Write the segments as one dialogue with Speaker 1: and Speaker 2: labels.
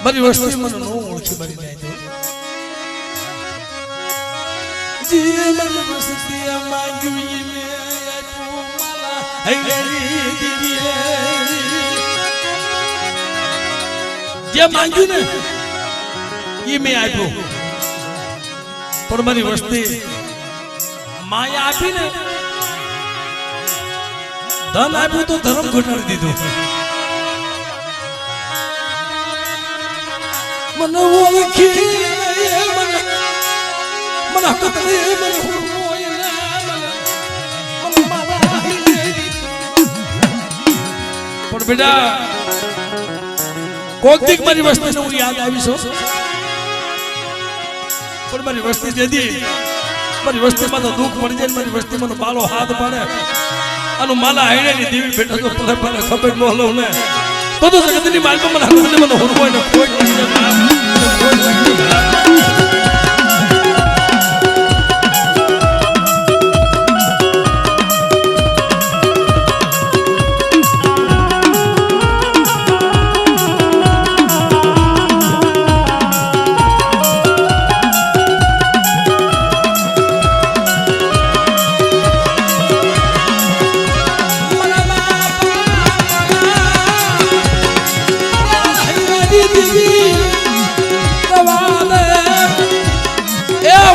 Speaker 1: મારી વસ્તી મને નો ઓળખી મારી જાય તો જી મારી વસ્તી માંગ્યું ઈ મે આપ્યું માલા હૈરી દીવી જે માંગ્યું ને ઈ મે આપ્યું પણ મારી વસ્તી માયા આપી ને ધન આપ્યું તો ધર્મ ઘટાડી દીધું મને ઓળખી મને કતરી મને હોય ને મને મારા પણ બેટા કોક દીક મારી વસ્તીને હું યાદ આવીશું પણ મારી વસ્તી જેદી મારી વસ્તીમાં તો દુઃખ પડી જાય મારી વસ્તીમાં તો બાળો હાથ પાડે આનું માલા હાઈડેની દેવી બેઠા તો પલે પલે ખબર ન લઉં ને તો જગતની માલમાં મને હકમને મને હુરવો ને કોઈ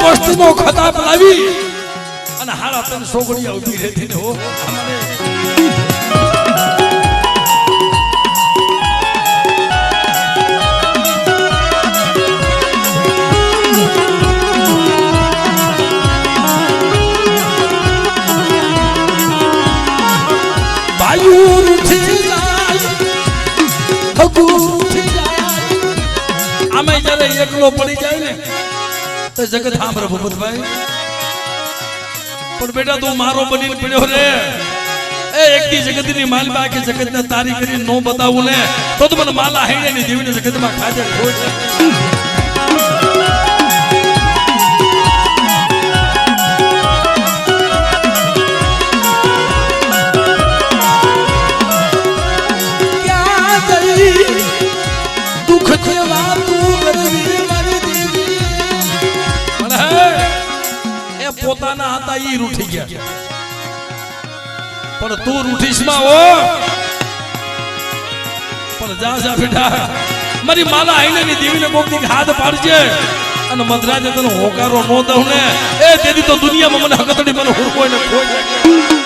Speaker 1: વસ્તુનો ખતાબ લાવી અને હારા તને સોગડિયા ઉભી રહેતી ને હો અમારે ભાઈઓ રૂઠી જાય હગુ રૂઠી જાય આમે જ્યારે એકલો પડી જાય ને તો જગત સાંભળે ભૂપતભાઈ પણ બેટા તું મારો બનીને પડ્યો રે એ એકદી જગતની માલબા કે જગતને તારી કરી નો બતાવું ને તો મને માલા હાઈડેની દેવીને જગતમાં ખાજે ખોજ ક્યાં ગઈ દુઃખ જેવા તું કરવી પોતાના હતા ઈ રૂઠી ગયા પણ તું રૂઠીશ માં હો પણ જા બેટા મારી માલા આઈલેની દેવીને કોકની હાથ પાડજે અને મધરાજે તને હોકારો નો દઉં ને એ તેથી તો દુનિયામાં મને હકતડી મને હુરકો ને ખોઈ જાય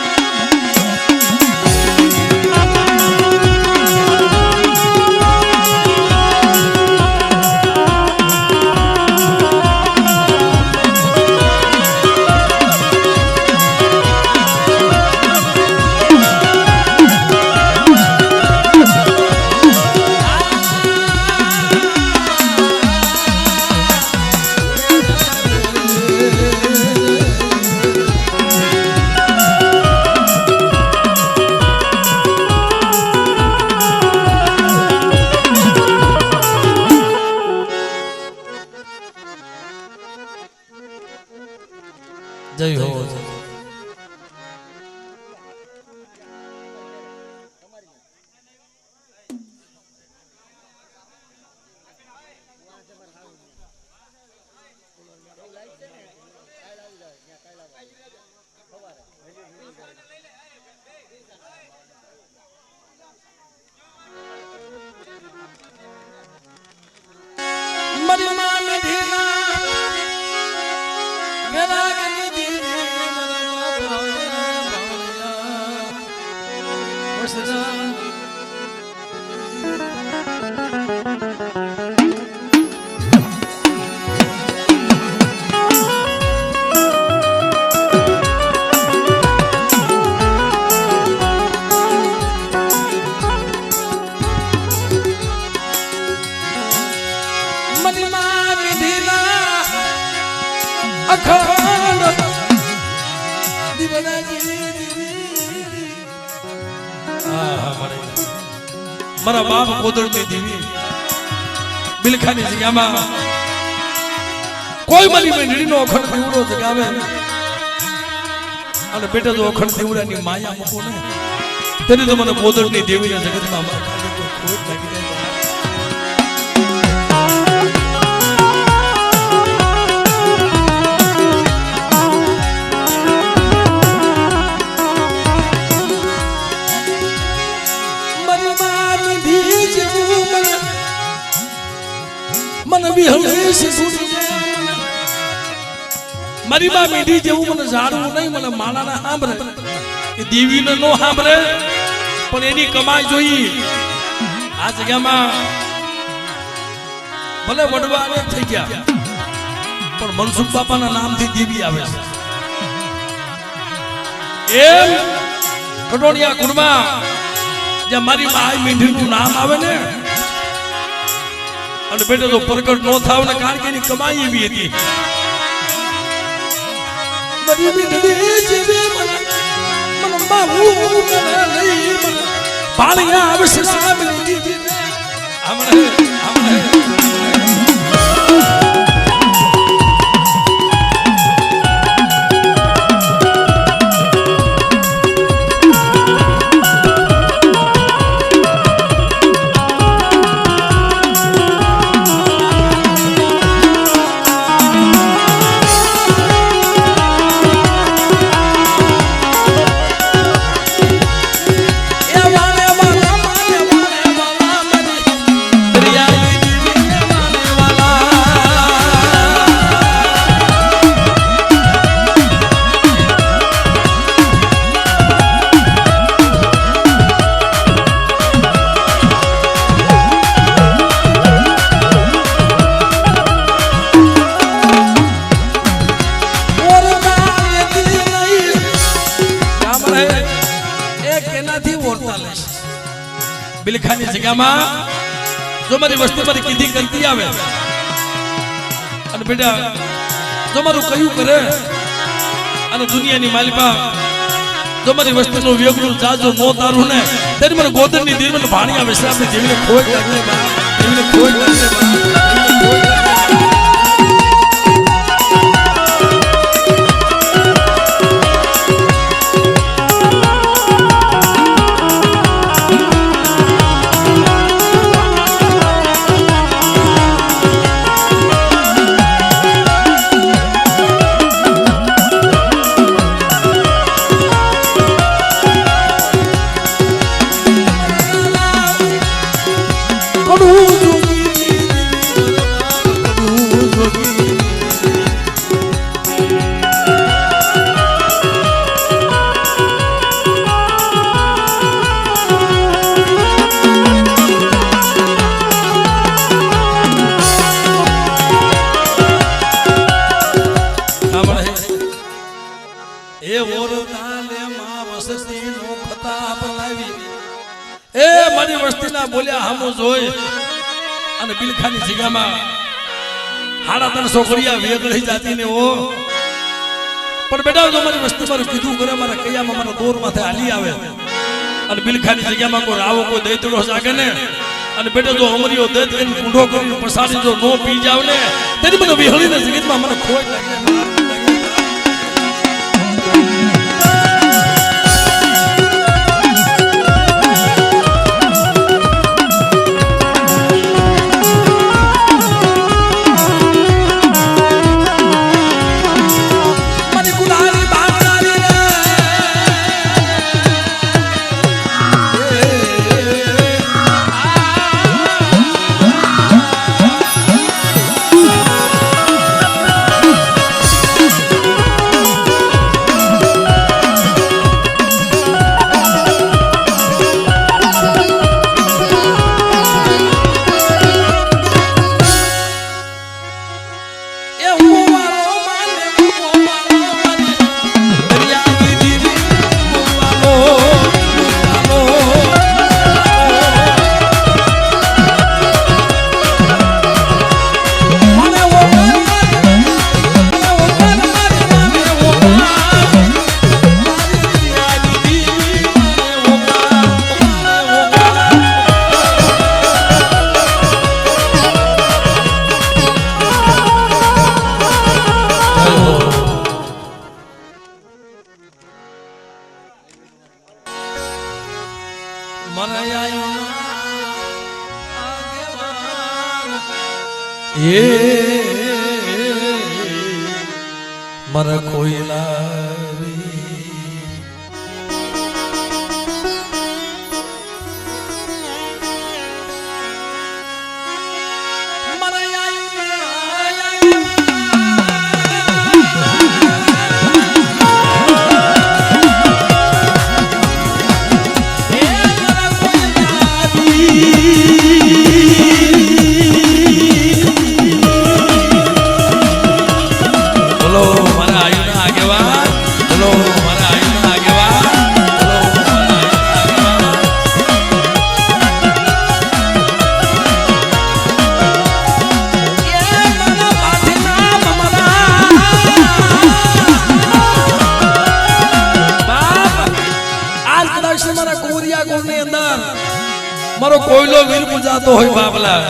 Speaker 1: જય હો મારી માં મેઢીના મેરા મારા બાપ કોદળની દેવી બિલખાની જગ્યામાં કોઈ મારી મેંઢડીનો અખંડ દીવડો જગાવે અને બેટા જો અખંડ દીવડાની માયા મૂકો ને તેને તો મને કોદળની દેવીના જગતમાં ખોટ લાગી જાય માં મીઠી જેવું મને વિહળેશ ભૂલી જાય મારી માં મીઠી જેવું મને જાણવું નહીં મને માણાના સાંભળે એ દેવીને નો સાંભળે પણ એની કમાઈ જોઈ આ જગ્યામાં ભલે વડવા અનેક થઈ ગયા પણ મનસુખ બાપાના નામથી દેવી આવે છે એમ કટોડિયા કુંડમાં જ્યાં મારી માં મીઠીનું નામ આવે ને અને બેટો તો પ્રગટ નો થાવ ને કારણ કે એની કમાઈ એવી હતી મારી મીઠડી જેવી મને બાબુ મને લઈ મને પાળિયા આવશે સામની હમણે બિલખાની જગ્યામાં જો મારી વસ્તુ મારી કીધી કરતી આવે અને બેટા જો મારું કયું કરે અને દુનિયાની માલિપા જો મારી વસ્તુનું વેગળું જાજો નો તારું ને તેની મને ગોદરની દીર મને ભાણી આવે છે આપણે જેવીને ખોજ લાગે જેવીને ખોજ લાગે બોલ્યા હામો જોઈ અને બિલખાની જગ્યામાં હાડા તન છોકરીયા વેગળી જાતી ને ઓ પણ બેટા જો મારી વસ્તુ મારું કીધું કરે મારા કૈયામાં મારા દોર માથે હાલી આવે અને બિલખાની જગ્યામાં કોઈ રાવો કોઈ દૈતડો જાગે ને અને બેટા જો અમરીઓ દૈત કરીને કુંઢો કરીને પસાડી જો નો પી જાવ ને તેની મને વિહળીને જગતમાં મને ખોજ લાગે મર કોઈ લાવી મારો કોયલો વીર પૂજાતો હોય બાબલા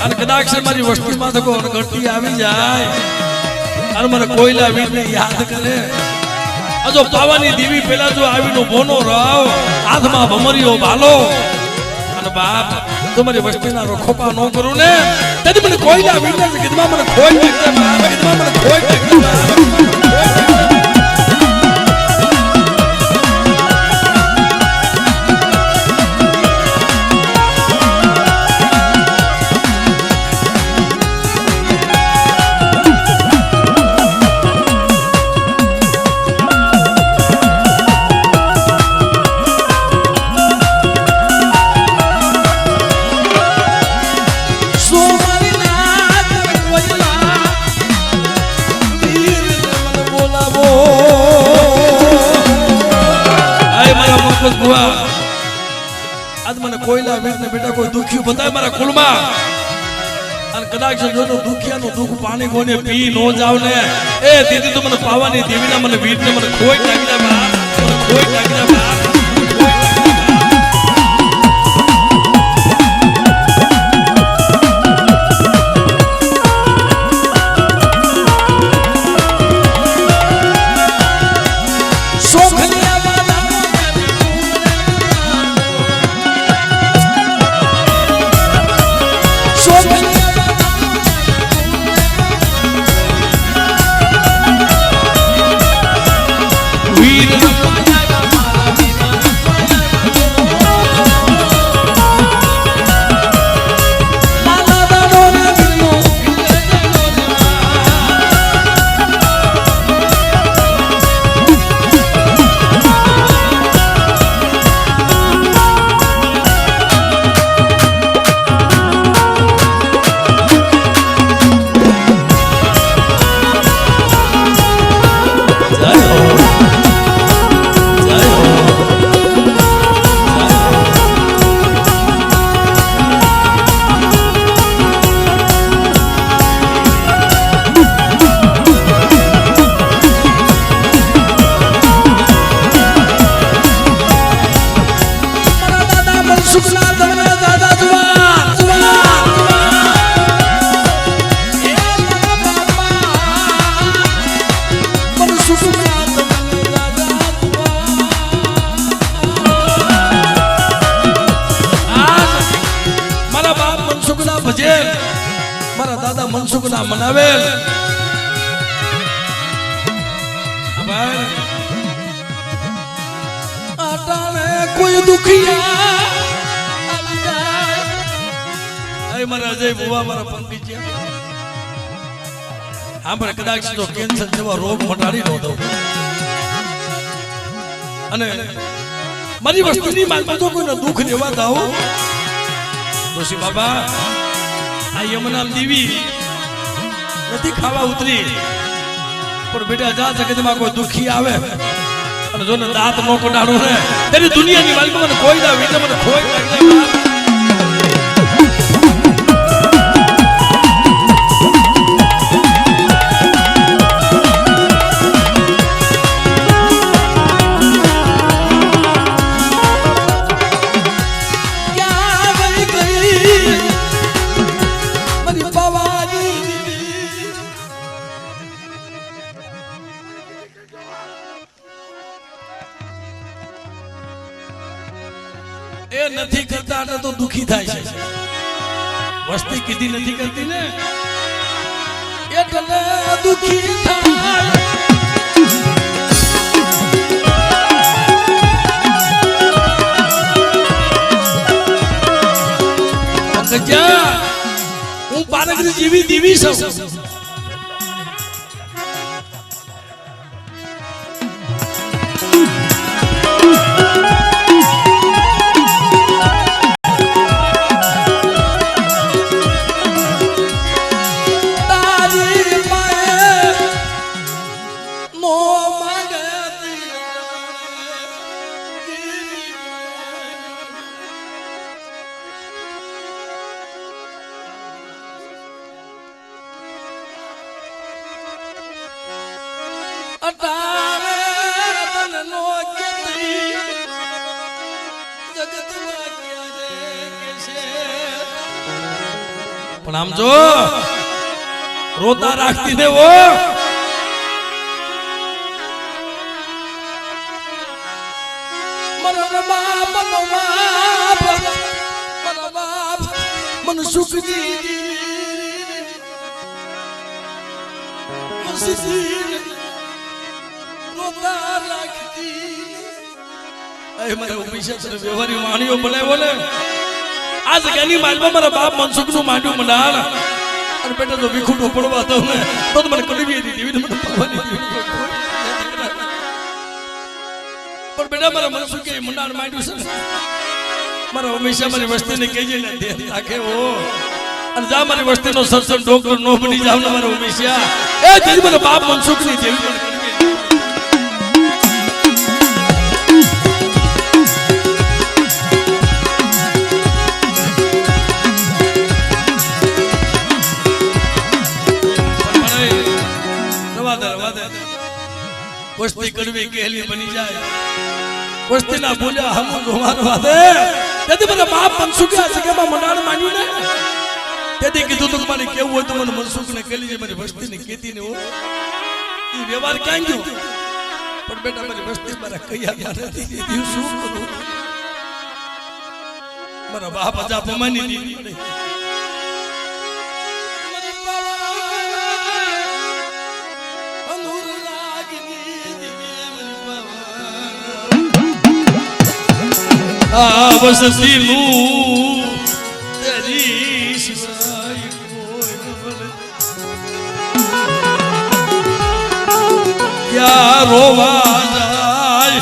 Speaker 1: અને કદાચ મારી વસ્તીમાં તો કોઈ ઘટી આવી જાય અને મને કોયલા વીરને યાદ કરે જો પાવાની દેવી પેલા જો આવીનો બોનો રાવ હાથમાં ભમરીઓ ભાલો અને બાપ તમારી વસ્તીના રખોપા ન કરું ને તેથી મને કોયલા વીરને કીધમાં મને ખોઈ નાખે બાપ કીધમાં મને ખોઈ નાખે આજ મને કોયલા વીરને બેટા કોઈ દુખ્યું બતાય મારા કુળમાં અને કદાચ જો દુખિયાનું દુઃખ પાણી કોને પી નો જાવ ને એ દીદી તો મને પાવાની દેવીના મને વીરને મને ખોઈ નાખી દે બા મને ખોઈ નાખી દે બા મારા દાદા મનસુખના મનાવેલ આટાને કોઈ દુખિયા મારા અજય બુવા મારા પંકિજિયા આપણે કદાચ તો કેન્સર જેવા રોગ મટાડી ન દઉં અને મારી વસ્તુની માંગમાં તો કોઈને દુઃખ દેવા દઉં ઋષિ બાબા આ યમુના દેવી નથી ખાવા ઉતરી પણ બેટા જા જગતમાં કોઈ દુખી આવે અને જો ને દાંત નો કોડાડો ને તેની દુનિયાની માલિક મને કોઈ ના વીને મને ખોઈ નાખે એ નથી કરતા એટલે તો દુખી થાય છે વસ્તી કીધી નથી કરતી ને એટલે દુખી થાય હું પારગરી જીવી દીવી છું પણ આમ જો રોતા રાખતી ને વો મન સુખ રોતા રાખતી મારા ઉભી વ્યવહારી વાણીઓ બનાવ્યો ને આ જગ્યાની માલમાં મારા બાપ મનસુખ નું માંડ્યું મંડાણ અને બેટા જો વિખુટો પડવા તો ને તો મને કડવી દીધી મને પાવાની પણ બેટા મારા મનસુખે મંડાણ માંડ્યું છે મારા હંમેશા મારી વસ્તીને કહેજે ને ધ્યાન રાખે ઓ અને જા મારી વસ્તીનો સરસર ડોકર નો બની જાવ ને મારા હંમેશા એ જેથી મને બાપ મનસુખ ની જેવી પણ વસ્તી કડવી કહેલી બની જાય વસ્તી ના બોલ્યા હમ મારવા દે તેથી મને બાપ મનસુખ આ જગ્યામાં મંડાણ માંડ્યું ને તેથી કીધું તું મારે કેવું હોય તો મને મનસુખ ને કહેલી છે મારી વસ્તી ને કહેતી ને એ વ્યવહાર ક્યાં ગયો પણ બેટા મારી વસ્તી મારા કૈયા નથી દીધી શું કરું મારા બાપ અજા પમાની દીધી વસતી નું તેરી સિવાય કોઈ ન મળે ક્યાં રોવા જાય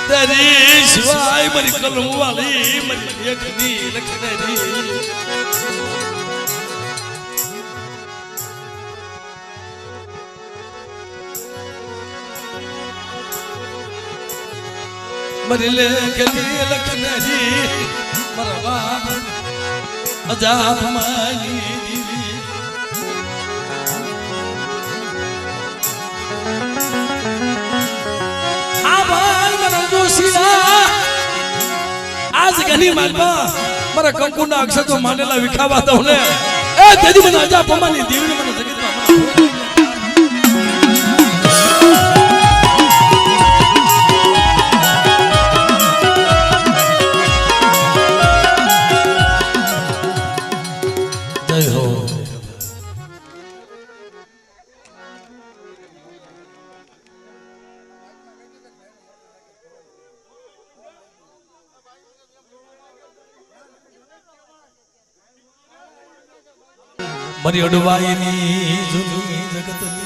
Speaker 1: તેરી સિવાય મારી કલમ વાળી મારી લેખની લખનેરી મારી લેખની લખનેરી મારા બાપ અજાબ માની દીવી આ ભાઈ મારા જોશીના આજ ઘણી માલમાં મારા કંકુના અક્ષર તો માંડેલા વિખાવા દઉં ને એ તેથી મને અજાબ માની દીવી મને જગતમાં મારી અડવાઈની જૂની જગતની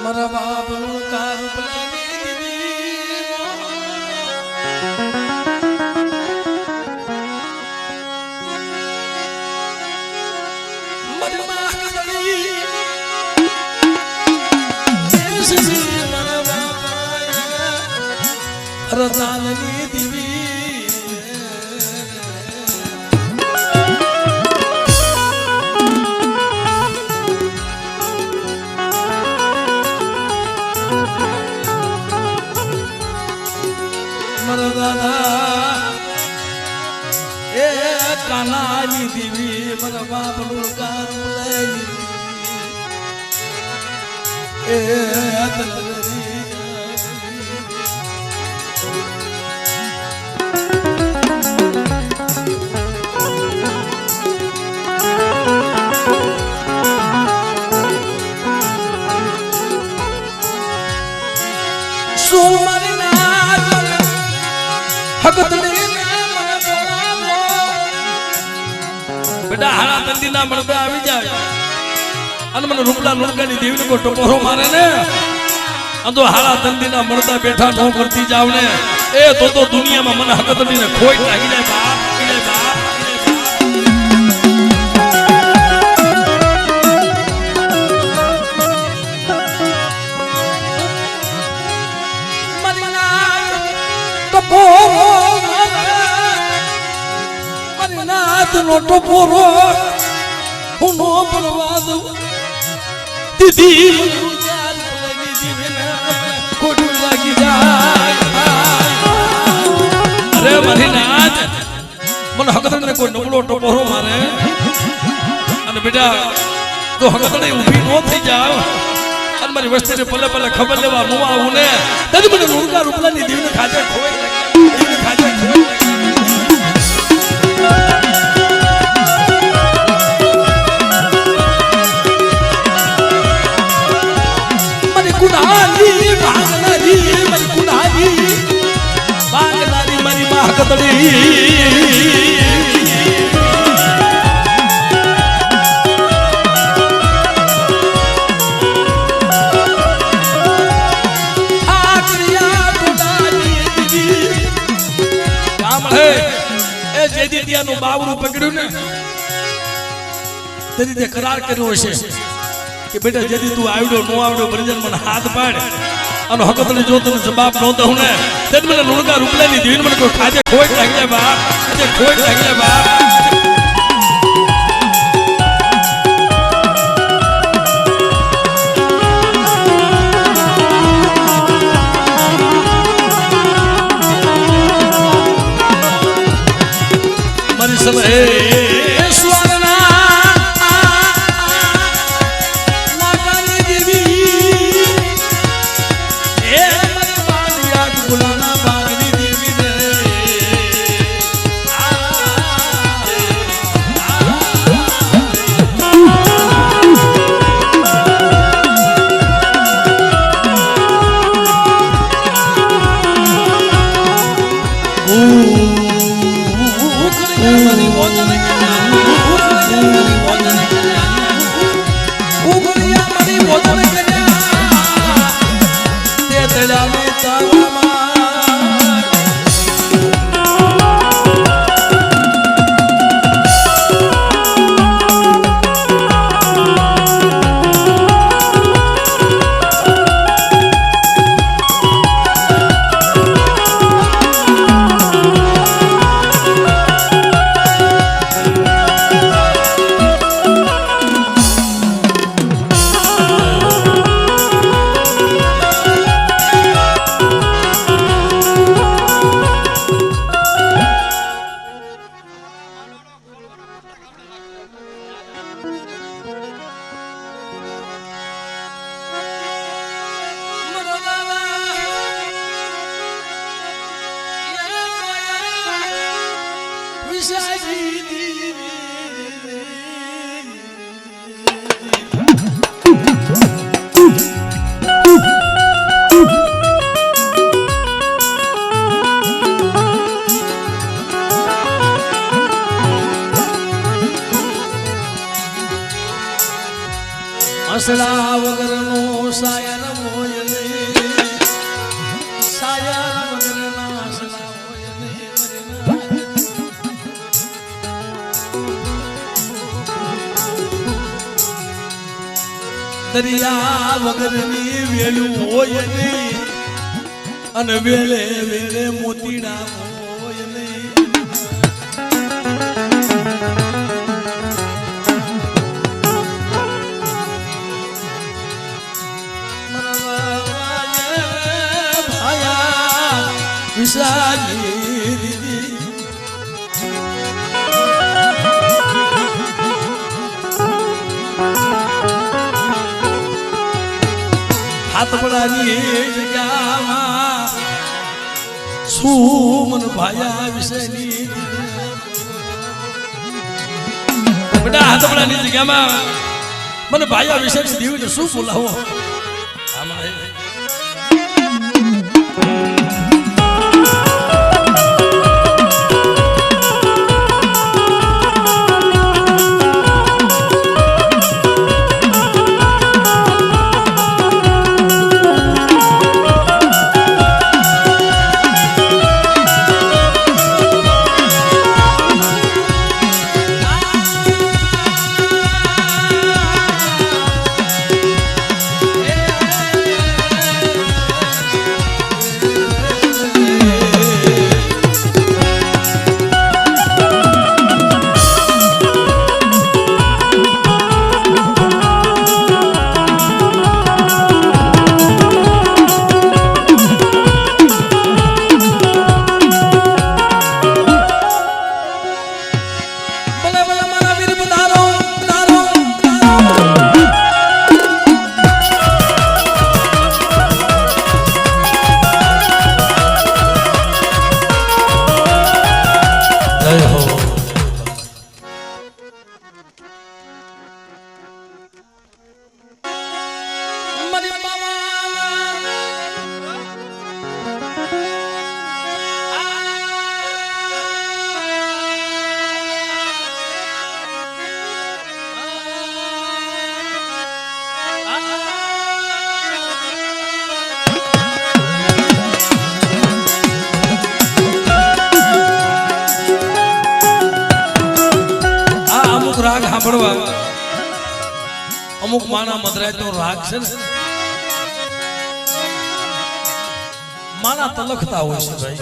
Speaker 1: મારા બાપનું કારું પલાની રતાલની દીવી મારા દાદા એ કાનાની દીવી મારા બાપનું કારું લઈ એ તલરી બેટા હારા તંદી ના મળતા આવી જાય અને મને રૂપલા લુણકાની દેવીને કોઈ ટપોરો મારે ને અને તો હારા તંદી ના મળતા બેઠા નો કરતી જાવ ને એ તો દુનિયામાં મને હકતડીને ખોઈ લાગી જાય બાપ નો ટપોરો હું નો બરબાદ દીદી ખોટું લાગી જાય અરે મારી નાથ મને હકતને કોઈ નબળો ટપોરો મારે અને બેટા તો હકતને ઊભી નો થઈ જાવ અને મારી વસ્તીને પલે પલે ખબર લેવા નો આવું ને તદ મને રૂડકા રૂપલાની દીવને ખાજે ખોઈ દીવને ખાજે ખોઈ બાવડું પકડ્યું ને તેથી તે કરાર કર્યો છે કે બેટા જેથી તું આવડ્યો નો આવડ્યો બરજન મને હાથ પાડ અને હકતને જો તને જવાબ ન દઉં ને તેથી મને લુણકા રૂપલાની દેવીને મને કોઈ ખાજે ખોઈ લાગી જાય બાપ આજે ખોઈ લાગી જાય બાપ હસડા વગરનો સાયર મોય નહીં, સાયર વગરના હસડા મોય નહીં. દરિયા વગરની વેલું હોય નહીં અને વેલે વેલે મોતીડા હોય નહીં. વિશાલી દીદી હાથપડાની જગ્યામાં સુમન ભાયા વિશાલી બેટા હાથપડાની જગ્યામાં મને ભાયા વિશાલી દીવીને શું બોલાવો આમાં રાગ સાંભળવા અમુક માણા મદરાયનો રાગ છે ને માણા તલખતા હોય છે ભાઈ.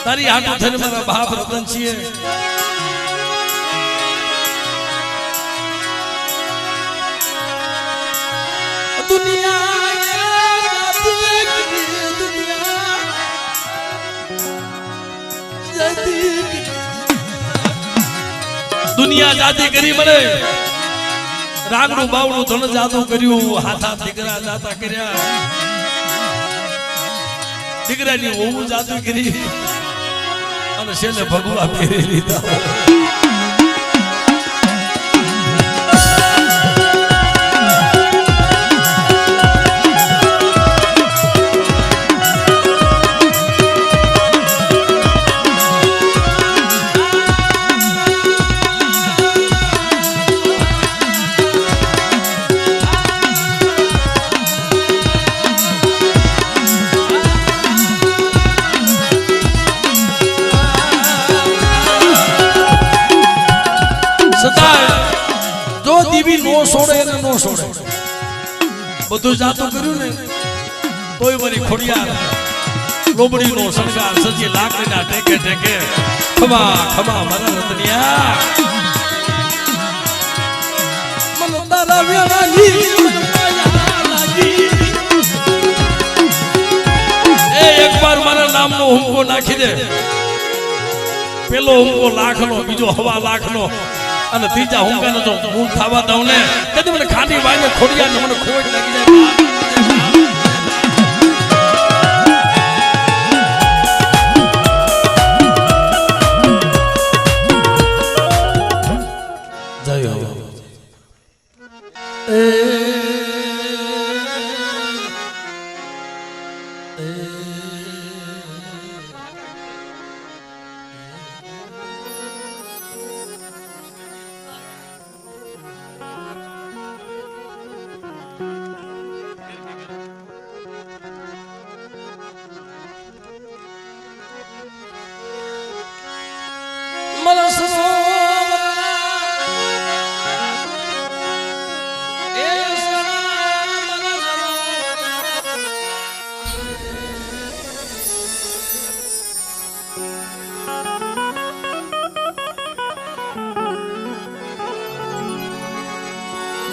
Speaker 1: તારી આટો થઈને મારા બાપ રતન છીએ દુનિયા જાતી કરી મને રાગનું બાવડું ધન જાતું કર્યું હાથા દીકરા જાતા કર્યા દીકરાની હોવું જાતું કરી અને છેલ્લે ભગવા ફેરી લીધા. નો છોડે એને નો છોડે બધું જાતું કર્યું ને તોય મારી ખોડિયાર લોબડીનો શણગાર સજી લાકડીના ટેકે ટેકે ખમા ખમા મારા રતનિયા મન તારા વેણાની માયા લાગી એ એકવાર મારા નામનો હુમકો નાખી દે પેલો હુમકો લાખનો બીજો હવા લાખનો અને ત્રીજા હુમકાનો જો મૂળ ખાવા દઉં ને કદી મને ખાટી વાઈને ખોડિયા ને મને ખોટ લાગી જાય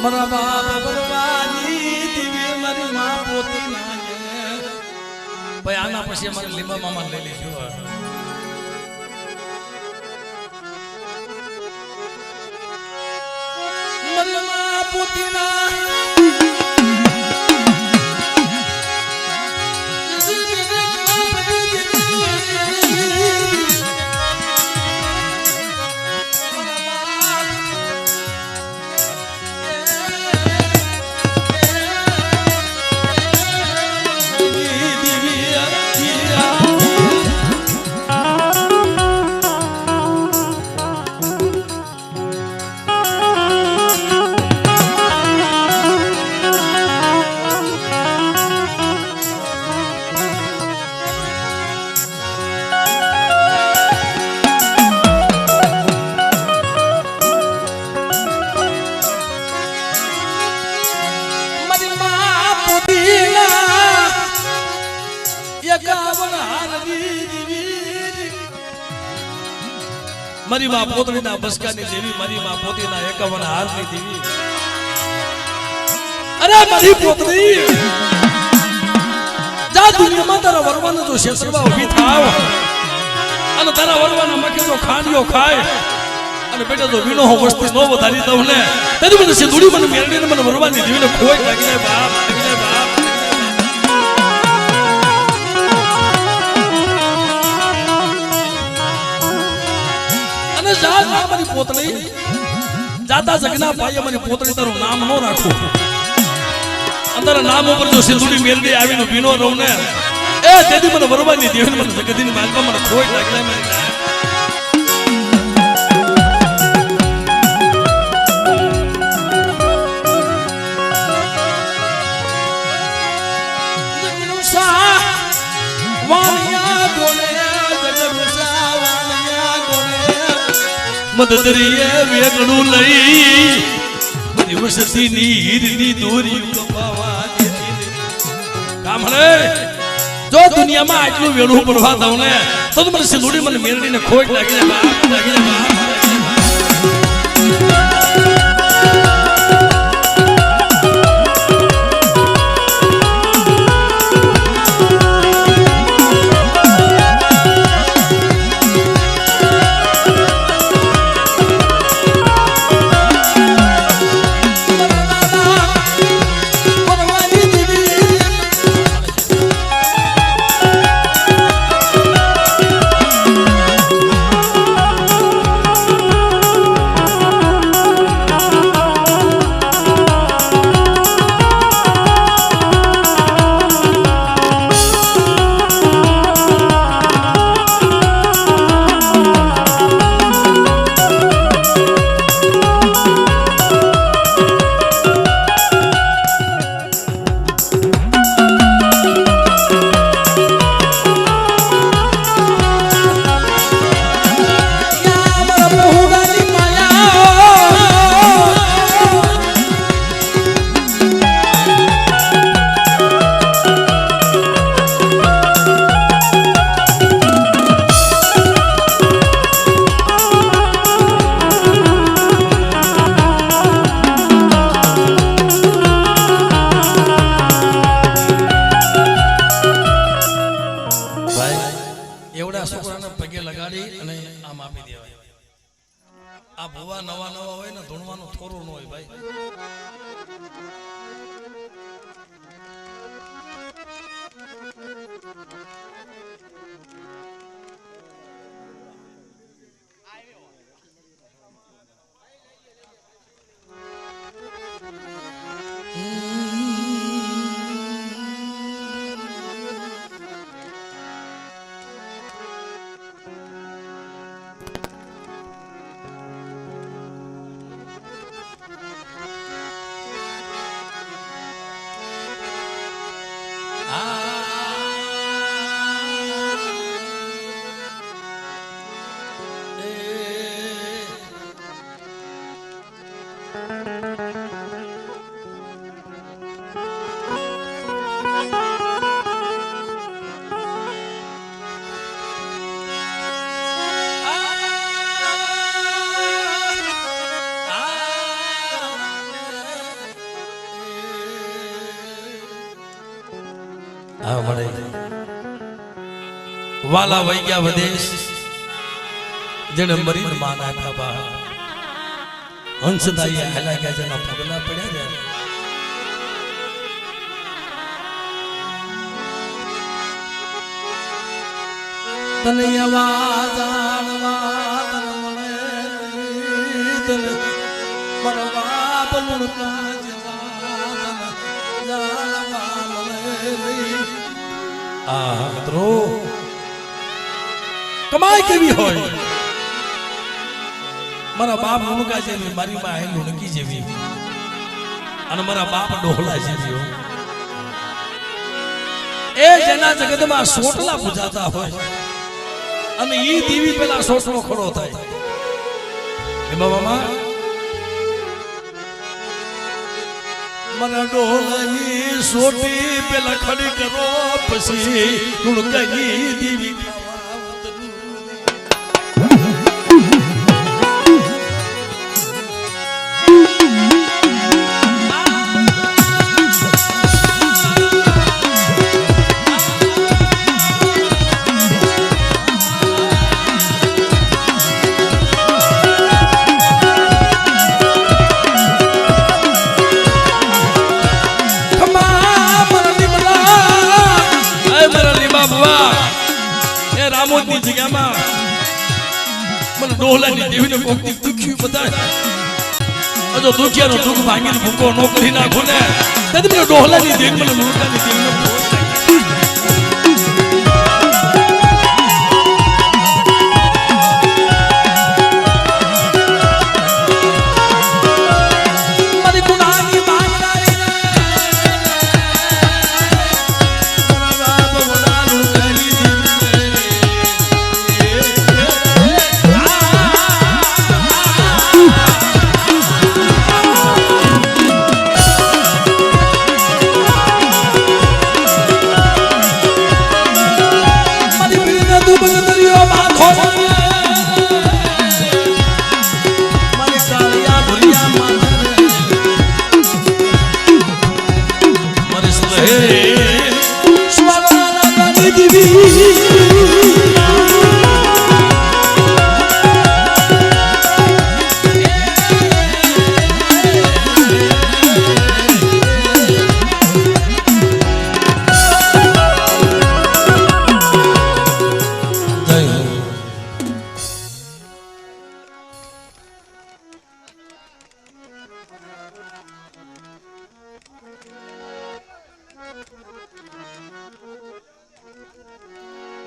Speaker 1: મારા બાપ બરબાની દિવ્ય મારી માં પોતી લાગે ભાઈ આના પછી અમારે લીંબા મામા લઈ લેજો મારી માં પોતી ના મારી માં પોતળીના બસકાની દેવી મારી માં પોતીના 51 હારની દેવી અરે મારી પોતળી જા દુનિયામાં તારા વરવાનો જો શેષવા ઊભી થાવ અને તારા વરવાના મકે જો ખાંડિયો ખાય અને બેટા જો વીણો વસ્તી નો વધારી દઉં ને તેથી મને સિંદુડી મને મેરડીને મને વરવાની દેવીને ખોઈ લાગી જાય બાપ લાગી જાય બાપ મારી પોતળી જાતા જગના પાયે મારી પોતળી તારું નામ નો રાખું અંદર નામ ઉપર જો સિંદુડી મેરડી આવીને ભીનો રહું ને એ તેથી મને વરવાની દેવીને મને જગદીની માલપા મને ખોટ લાગી મારી મદદરીએ વેગણું લઈ દિવસથી ની હીરની દોરી કપાવા દેતી કામ હે જો દુનિયામાં આટલું વેણું પડવા દઉં ને તો મને સિંદુડી મને મેરડીને ખોટ લાગી જાય બાપ લાગી જાય બાપ એવડા છોકરાને પગે લગાડી અને આમ આપી દેવાય. આ ભુવા નવા નવા હોય ને ધૂણવાનું થોરું ન હોય ભાઈ. વાલા વઈ ગયા વિદેશ જેને મરીને માન આપ્યા બા હંસદાઈ હેલા ગયા જેના પગલા પડ્યા રે તને આવાજ આણવા તન મળે તન મરવા બલુણકા જવા તન જાણવા મળે આ મિત્રો કમાઈ કેવી હોય મારા બાપ લુણકા જેવી મારી માં હે લુણકી જેવી અને મારા બાપ ડોહલા જેવી એ જેના જગતમાં સોટલા પૂજાતા હોય અને ઈ દેવી પેલા સોટલો ખડો થાય એમાં મામા મારા ડોહલાની સોટી પેલા ખડી કરો પછી લુણકાની દેવી રામોદની જગ્યામાં મને ડોહલાની દેવીને કોકની દુખ્યું બતાય અજો દુખિયાનો દુઃખ ભાંગીને ભૂકો નો કરી નાખો ને તેથી મને ડોહલાની દેવી મને લુણકાની દેવીને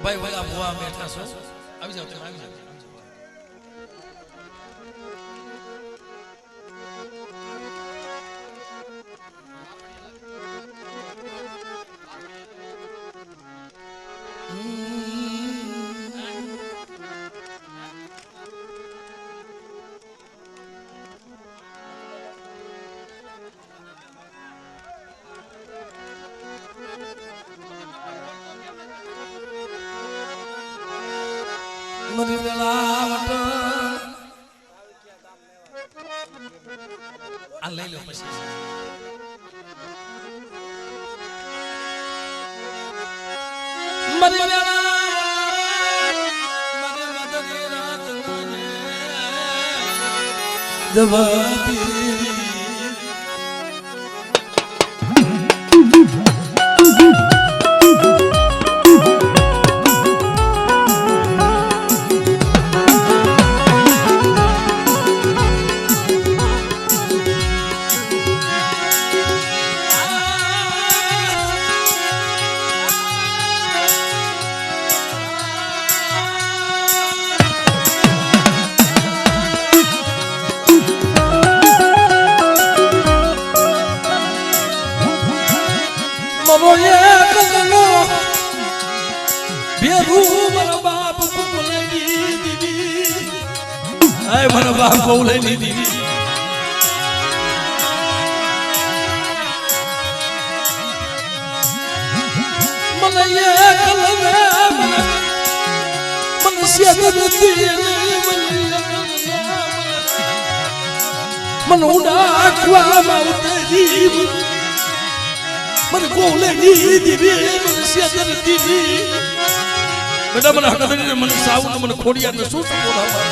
Speaker 1: ભાઈ ભાઈ આ ભુવા બેઠા છો આવી જાવ તમે આવી જાવ મરી વેલાવટ આ લઈ લો પછી મરી વેલાવટ જવાતી મનો એક ગનો ભેરું મારા બાપ બોલાવી દીધી આય મારા બાપ બોલાવી દીધી મને એક લવે મને સિયાદતી મને ઉડા ખવામાં ઉતરી મને ગોલે ની દીવી મને સિયાદર દીવી બેટા મને હકદરી મને સાઉ મને ખોડિયા ને શું બોલાવા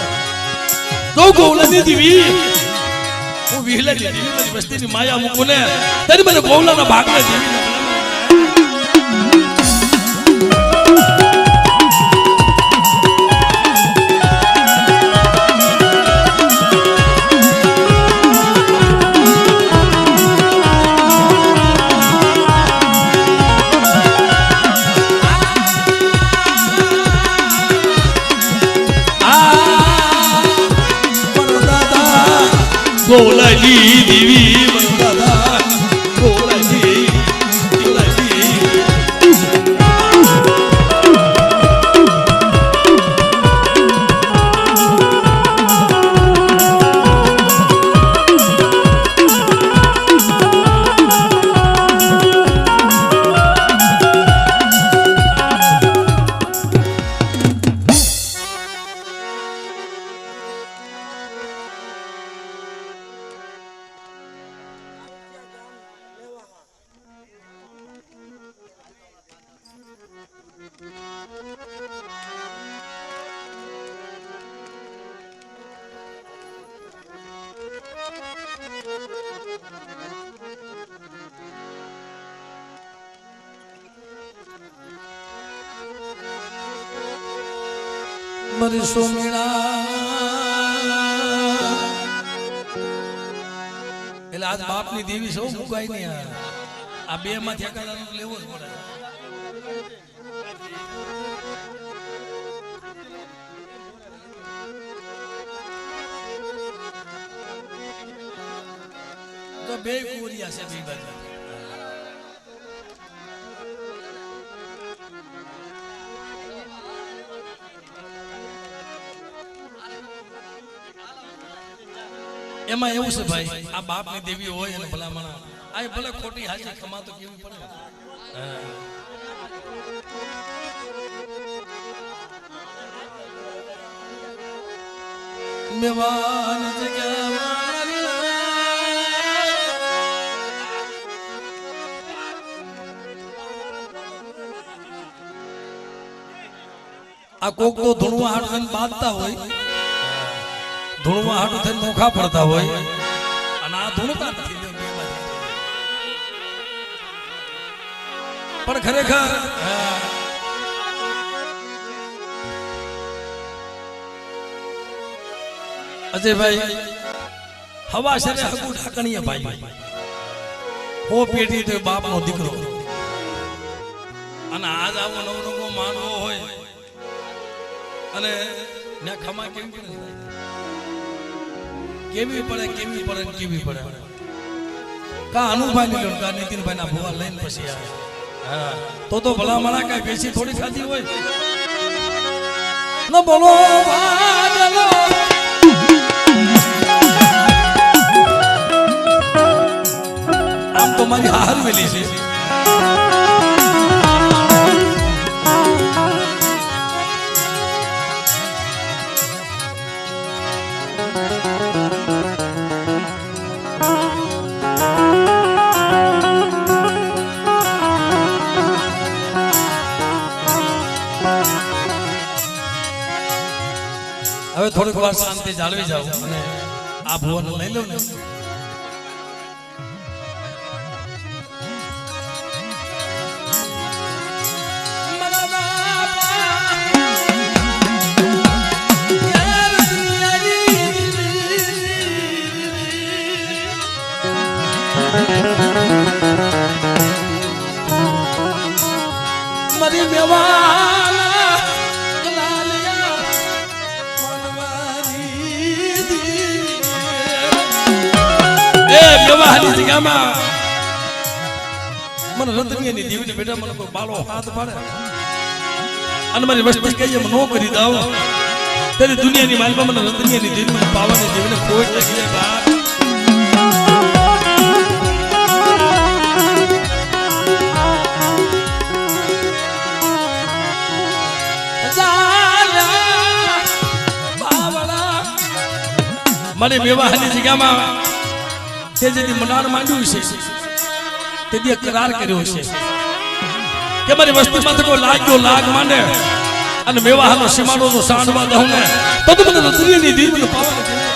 Speaker 1: તો ગોલે ની દીવી હું વિહલા ની દીવી મારી વસ્તીની માયા મૂકુને તરી મને ગોલાના ભાગને દીવી ગોલાજી દેવી દાદા ગોલાજી મારી સોમીણા એટલે આજ બાપની દેવી સૌ મુકાય નહીં આ બે માંથી એકાદાનો લેવો જ પડે તો બે કોરિયા છે બે બાજુ એમાં એવું છે ભાઈ આ બાપની દેવી હોય અને ભલામણ આ ભલે ખોટી હાજી ખમા તો કેવી પડે મેવાન જગ્યામાં આ કોક તો ધૂણવા હાથ બાંધતા હોય ધૂણવા હાટું થઈને નોખા પડતા હોય અને આ ધૂણતા નથી પણ ખરેખર અજયભાઈ હવા છે હકુ ઢાકણીય ભાઈ હો પેઢી તો બાપ નો દીકરો અને આજ આવો નવરંગો માનવો હોય અને ને ખમા કેમ કેવી પડે કા અનુભાઈ ની લડકા નીતિનભાઈ ના ભુવા લઈને પછી આવે તો ભલા મારા કઈ બેસી થોડી ખાધી હોય ન બોલો વાદલો આમ તો મારી હાર વેલી છે હવે થોડીક વાર શાંતિ જાળવી જાવ અને આ ભુવન લઈ લો ને મરી મેવાલા લાલિયા મનવારી દી એ મેવાલી જગ્યામાં મને રતનિયાની દેવીને બેટા મને કોઈ બાળો હાથ પાડે અને મારી વસ્તી કહીએ નો કરી દઉં તેરી દુનિયાની માલમાં મને રતનિયાની દેવી મને પાવાની દેવીને ખોટ લાગી બાપ મને વિવાહની જગ્યામાં તે જેથી મનાણ માંડ્યું છે તેથી કરાર કર્યો છે કે મારી વસ્તીમાં કોઈ લાગ માંડે અને વિવાહનો સીમાડોનો સાંડવા દઉં ને તો મને રતનિયાની દીર્ઘ પાવાની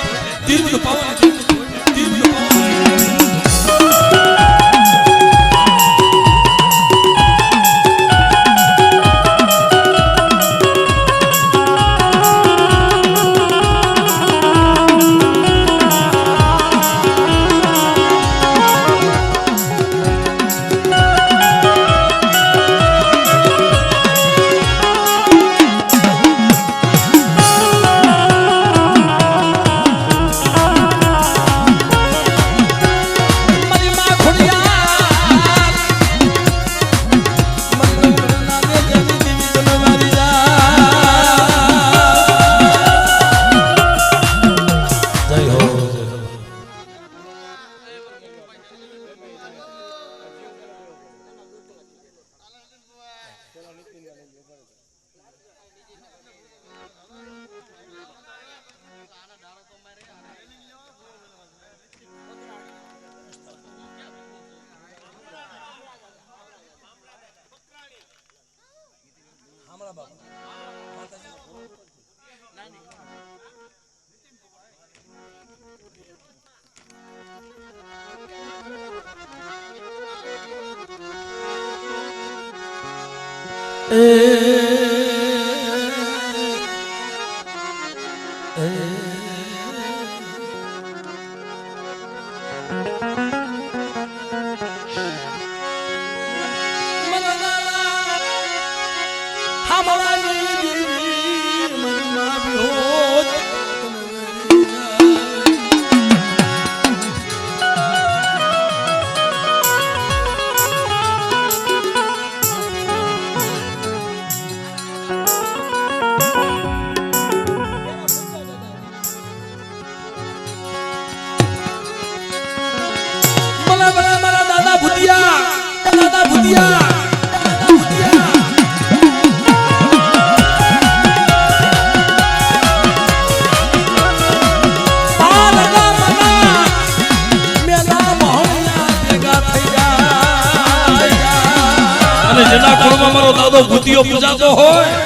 Speaker 1: જેના કુળમાં મારો દાદો ભૂતિયો પૂજાતો હોય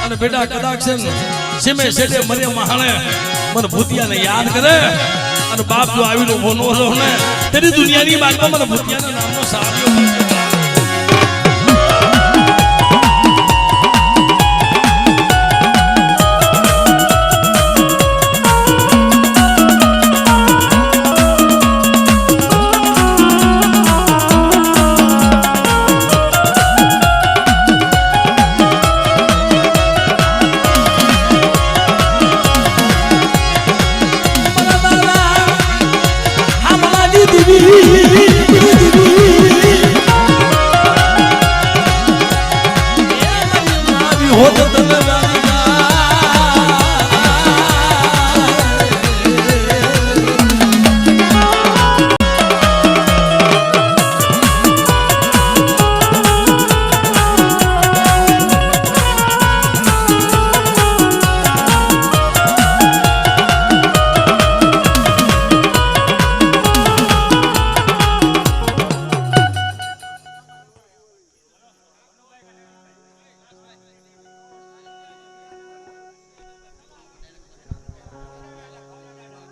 Speaker 1: અને બેટા કદાચ છે સિમે સેડે મરે મહાણે મને ભૂતિયાને યાદ કરે અને બાપ જો આવીનો ભોનો ને તેની દુનિયાની બાજમાં મને ભૂતિયાના નામનો